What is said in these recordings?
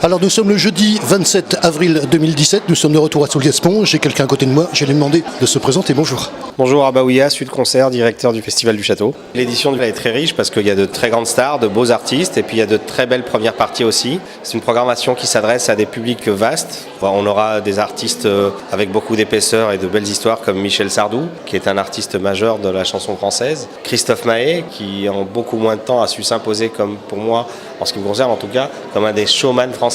Alors nous sommes le jeudi 27 avril 2017, nous sommes de retour à Soul-Gaspon, j'ai quelqu'un à côté de moi, je vais lui demander de se présenter, bonjour. Bonjour, Abaouia, Sud Concert, directeur du Festival du Château. L'édition est très riche parce qu'il y a de très grandes stars, de beaux artistes et puis il y a de très belles premières parties aussi. C'est une programmation qui s'adresse à des publics vastes. On aura des artistes avec beaucoup d'épaisseur et de belles histoires comme Michel Sardou, qui est un artiste majeur de la chanson française. Christophe Maé, qui en beaucoup moins de temps a su s'imposer comme pour moi, en ce qui me concerne en tout cas, comme un des showman français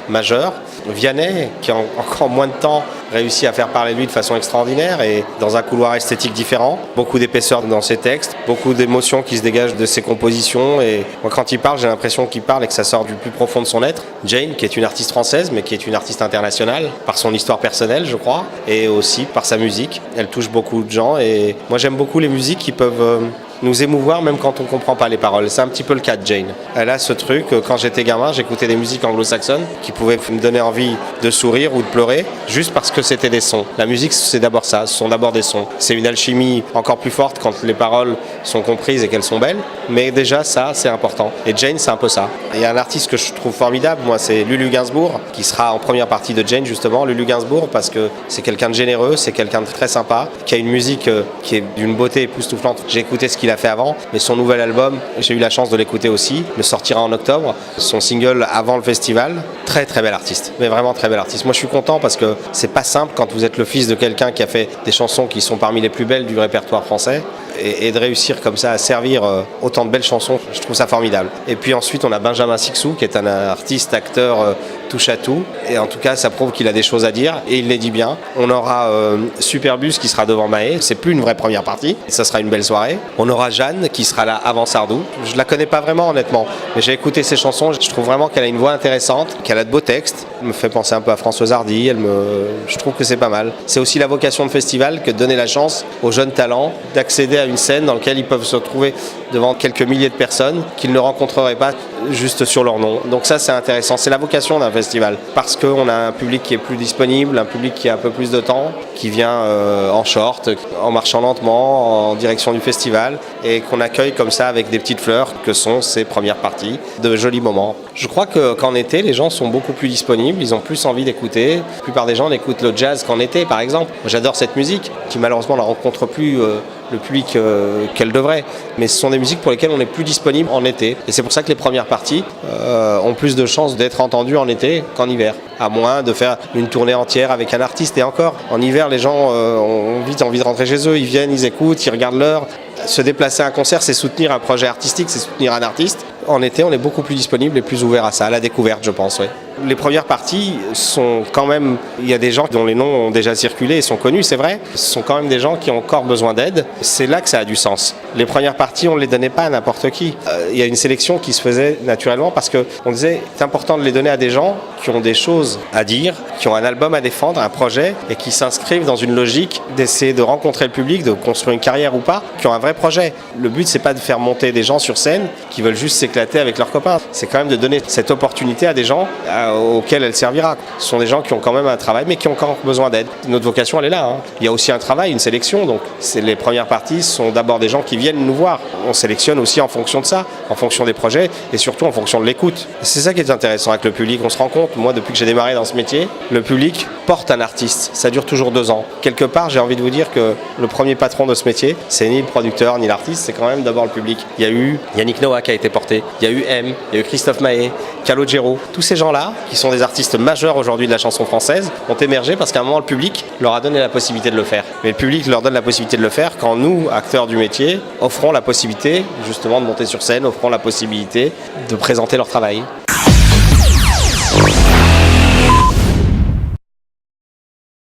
majeurs. Vianney, qui en encore moins de temps réussit à faire parler de lui de façon extraordinaire et dans un couloir esthétique différent. Beaucoup d'épaisseur dans ses textes, beaucoup d'émotions qui se dégagent de ses compositions et moi quand il parle, j'ai l'impression qu'il parle et que ça sort du plus profond de son être. Jane, qui est une artiste française mais qui est une artiste internationale par son histoire personnelle je crois et aussi par sa musique. Elle touche beaucoup de gens et moi j'aime beaucoup les musiques qui peuvent nous émouvoir même quand on ne comprend pas les paroles. C'est un petit peu le cas de Jane. Elle a ce truc, quand j'étais gamin, j'écoutais des musiques anglo-saxonnes qui pouvaient me donner envie de sourire ou de pleurer, juste parce que c'était des sons. La musique, c'est d'abord ça, ce sont d'abord des sons. C'est une alchimie encore plus forte quand les paroles sont comprises et qu'elles sont belles, mais déjà ça, c'est important. Et Jane, c'est un peu ça. Il y a un artiste que je trouve formidable, moi, c'est Lulu Gainsbourg, qui sera en première partie de Jane, justement. Lulu Gainsbourg, parce que c'est quelqu'un de généreux, c'est quelqu'un de très sympa, qui a une musique qui est d'une beauté époustouflante. J'ai écouté ce qu'il a fait avant, mais son nouvel album, j'ai eu la chance de l'écouter aussi, le sortira en octobre, son single avant le festival, très très bel artiste, mais vraiment très bel artiste. Moi je suis content parce que c'est pas simple quand vous êtes le fils de quelqu'un qui a fait des chansons qui sont parmi les plus belles du répertoire français et de réussir comme ça à servir autant de belles chansons, je trouve ça formidable. Et puis ensuite on a Benjamin Sixou qui est un artiste, acteur touche à tout et en tout cas ça prouve qu'il a des choses à dire et il les dit bien. On aura Superbus qui sera devant Maé, c'est plus une vraie première partie, ça sera une belle soirée. On aura Jeanne qui sera là avant Sardou. Je la connais pas vraiment honnêtement, mais j'ai écouté ses chansons, je trouve vraiment qu'elle a une voix intéressante, qu'elle a de beaux textes. Elle me fait penser un peu à Françoise Hardy, je trouve que c'est pas mal. C'est aussi la vocation de festival que de donner la chance aux jeunes talents d'accéder à une scène dans laquelle ils peuvent se retrouver devant quelques milliers de personnes qu'ils ne rencontreraient pas juste sur leur nom. Donc ça c'est intéressant, c'est la vocation d'un festival parce qu'on a un public qui est plus disponible, un public qui a un peu plus de temps, qui vient en short, en marchant lentement en direction du festival et qu'on accueille comme ça avec des petites fleurs que sont ces premières parties, de jolis moments. Je crois qu'en été les gens sont beaucoup plus disponibles, ils ont plus envie d'écouter. La plupart des gens n'écoutent le jazz qu'en été par exemple. J'adore cette musique qui malheureusement ne rencontre plus le public qu'elle devrait. Mais ce sont des musiques pour lesquelles on est plus disponible en été. Et c'est pour ça que les premières parties ont plus de chances d'être entendues en été qu'en hiver. À moins de faire une tournée entière avec un artiste. Et encore, en hiver, les gens ont vite envie de rentrer chez eux. Ils viennent, ils écoutent, ils regardent l'heure. Se déplacer à un concert, c'est soutenir un projet artistique, c'est soutenir un artiste. En été, on est beaucoup plus disponible et plus ouvert à ça, à la découverte, je pense, oui. Les premières parties sont quand même... Il y a des gens dont les noms ont déjà circulé et sont connus, c'est vrai. Ce sont quand même des gens qui ont encore besoin d'aide. C'est là que ça a du sens. Les premières parties, on ne les donnait pas à n'importe qui. Il y a une sélection qui se faisait naturellement parce qu'on disait c'est important de les donner à des gens qui ont des choses à dire, qui ont un album à défendre, un projet, et qui s'inscrivent dans une logique d'essayer de rencontrer le public, de construire une carrière ou pas, qui ont un vrai projet. Le but, c'est pas de faire monter des gens sur scène qui veulent juste s'éclater avec leurs copains. C'est quand même de donner cette opportunité à des gens auxquels elle servira. Ce sont des gens qui ont quand même un travail, mais qui ont encore besoin d'aide. Notre vocation, elle est là. Hein. Il y a aussi un travail, une sélection. Donc, les premières parties sont d'abord des gens qui viennent nous voir. On sélectionne aussi en fonction de ça, en fonction des projets et surtout en fonction de l'écoute. C'est ça qui est intéressant avec le public. On se rend compte, moi, depuis que j'ai démarré dans ce métier, le public porte un artiste. Ça dure toujours 2 ans. Quelque part, j'ai envie de vous dire que le premier patron de ce métier, c'est ni le producteur, ni l'artiste, c'est quand même d'abord le public. Il y a eu Yannick Noah qui a été porté. Il y a eu M, il y a eu Christophe Maé, Calogero. Tous ces gens-là, qui sont des artistes majeurs aujourd'hui de la chanson française, ont émergé parce qu'à un moment, le public leur a donné la possibilité de le faire. Mais le public leur donne la possibilité de le faire quand nous, acteurs du métier, offrons la possibilité justement de monter sur scène, offrons la possibilité de présenter leur travail.